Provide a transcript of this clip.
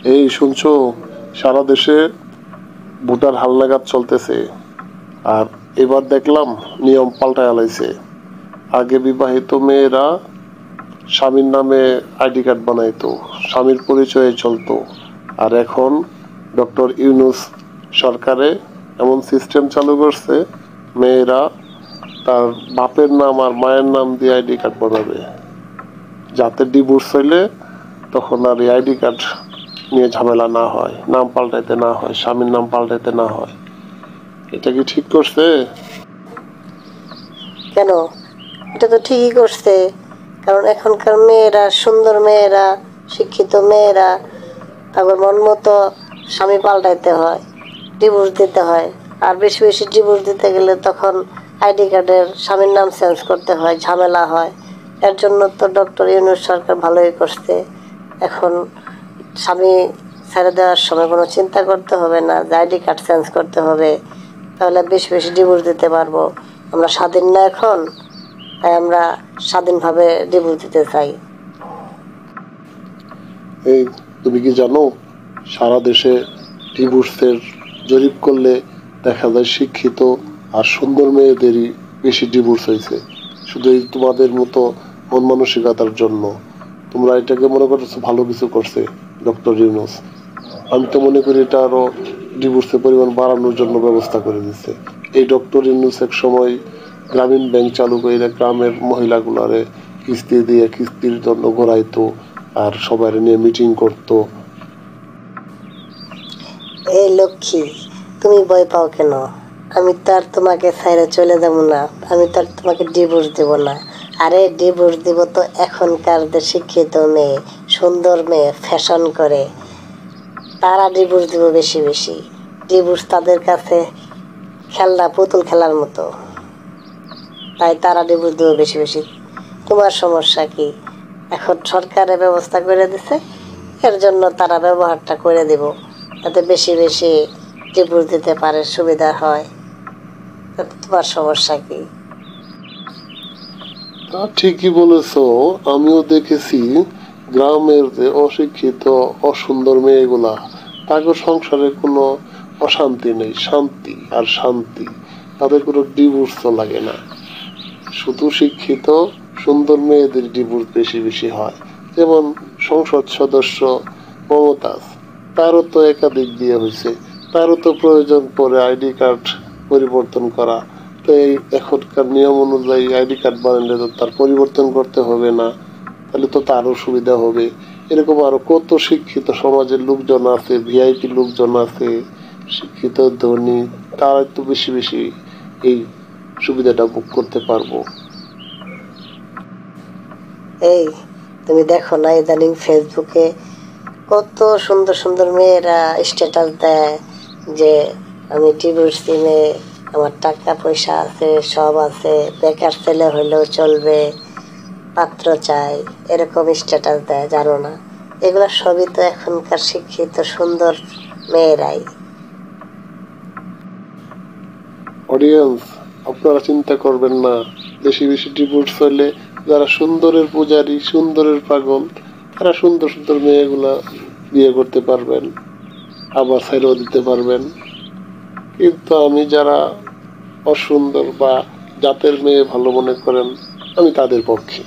এই শুনছো, সারা দেশে ভোটার হালনাগাদ চলতেছে। আর এবার দেখলাম নিয়ম পাল্টায় আলাইছে। আগে বিবাহিত মেয়েরা স্বামীর নামে আইডি কার্ড বানাইতো, স্বামীর পরিচয়ে চলতো। আর এখন ডক্টর ইউনূস সরকারে এমন সিস্টেম চালু করছে, মেয়েরা তার বাপের নাম আর মায়ের নাম দিয়ে আইডি কার্ড বানাবে, যাতে ডিভোর্স হইলে তখন আর এই আইডি কার্ড নিয়ে ঝামেলা না হয়, নাম পাল্টাইতে না হয়, স্বামীর নাম পাল্টাইতে না হয়। এটা কি ঠিক করছে? কেন? এটা তো ঠিকই করছে। কারণ এখনকার মেয়েরা, সুন্দর মেয়েরা, শিক্ষিত মেয়েরা, তারপর মন মতো স্বামী পাল্টাইতে হয়, ডিভোর্স দিতে হয়। আর বেশি বেশি ডিভোর্স দিতে গেলে তখন আইডি কার্ডের স্বামীর নাম চেঞ্জ করতে হয়, ঝামেলা হয়। এর জন্য তো ডক্টর ইউনূস সরকার ভালোই করছে। এখন স্বামী ছেড়ে দেওয়ার সময় কোনো চিন্তা করতে হবে না যে আইডি কার্ড চেঞ্জ করতে হবে, তাহলে বেশি বেশি ডিভোর্স দিতে পারবো। আমরা স্বাধীন না এখন, তাই আমরা স্বাধীনভাবে ডিভোর্স দিতে চাই। এই তুমি কি জানো, সারা দেশে ডিভোর্সের জরিপ করলে দেখা যায় শিক্ষিত আর সুন্দর মেয়েদেরই বেশি ডিভোর্স হয়েছে, শুধু এই তোমাদের মতো মন মানসিকতার জন্য। তোমরা এটাকে মনে করছো ভালো কিছু করছে ডক্টর ইউনূস। আমি তো মনে করি এটা আরো ডিভোর্সের পরিমাণ বাড়ানোর জন্য ব্যবস্থা করে দিচ্ছে। এই ডক্টর ইউনূস এক সময় গ্রামীণ ব্যাংক চালু করে গ্রামের মহিলাগুলারে কিস্তি দিয়ে কিস্তির জন্য ঘোরাইতো, আর সবাই নিয়ে মিটিং করতো। এই লক্ষ্মী, তুমি ভয় পাও কেন? আমি তো আর তোমাকে ছাইরে চলে যাবো না, আমি তো আর তোমাকে ডিভোর্স দেব না। আরে ডিভোর্স দিব তো এখনকার যে শিক্ষিত মেয়ে, সুন্দর মেয়ে, ফ্যাশন করে, তারা ডিভোর্স দিব বেশি বেশি। ডিভোর্স তাদের কাছে খেলনা, পুতুল খেলার মতো, তাই তারা ডিভোর্স দিব বেশি বেশি। তোমার সমস্যা কি? এখন সরকারে ব্যবস্থা করে দিছে, এর জন্য তারা ব্যবহারটা করে দিব, যাতে বেশি বেশি ডিভোর্স দিতে পারে, সুবিধা হয়। তোমার সমস্যা কি? তা ঠিকই বলেছো। আমিও দেখেছি গ্রামের যে অশিক্ষিত অসুন্দর মেয়েগুলা, তাদের সংসারে কোনো অশান্তি নেই, শান্তি আর শান্তি। তাদের কোনো ডিভোর্সও লাগে না। শুধু শিক্ষিত সুন্দর মেয়েদের ডিভোর্স বেশি বেশি হয়। যেমন সংসদ সদস্য মমতাজ, তারও তো একাধিক বিয়ে হয়েছে, তারও তো প্রয়োজন পড়ে আইডি কার্ড পরিবর্তন করা। তো এই এখনকার নিয়ম অনুযায়ী আইডি কার্ড বানালে তো তার পরিবর্তন করতে হবে না, তাহলে তো তারও সুবিধা হবে। এরকম আরো কত শিক্ষিত সমাজের লোকজন আছে, ভিআইপি লোকজন আছে, শিক্ষিত ধনী, তারা একটু বেশি বেশি এই সুবিধাটা ভোগ করতে পারবো। এই তুমি দেখো না, ইদানিং ফেসবুকে কত সুন্দর সুন্দর মেয়েরা স্ট্যাটাস দেয় যে আমি ডিভোর্স দিনে, আমার টাকা পয়সা আছে, সব আছে, বেকার ছেলে হইলেও চলবে, পাত্র চাই, এরকম স্ট্যাটাস দেয়। জানো না, এগুলো সবই তো এখনকার শিক্ষিত সুন্দর মেয়েরাই। অডিয়েন্স, আপনারা চিন্তা করবেন না। বেশি বেশি ডিভোর্স হলে যারা সুন্দরের পূজারী, সুন্দরের পাগল, তারা সুন্দর সুন্দর মেয়েগুলা বিয়ে করতে পারবেন, আবার ছেড়েও দিতে পারবেন। কিন্তু আমি যারা অসুন্দর বা জাতের মেয়ে ভালো মনে করেন, আমি তাদের পক্ষে।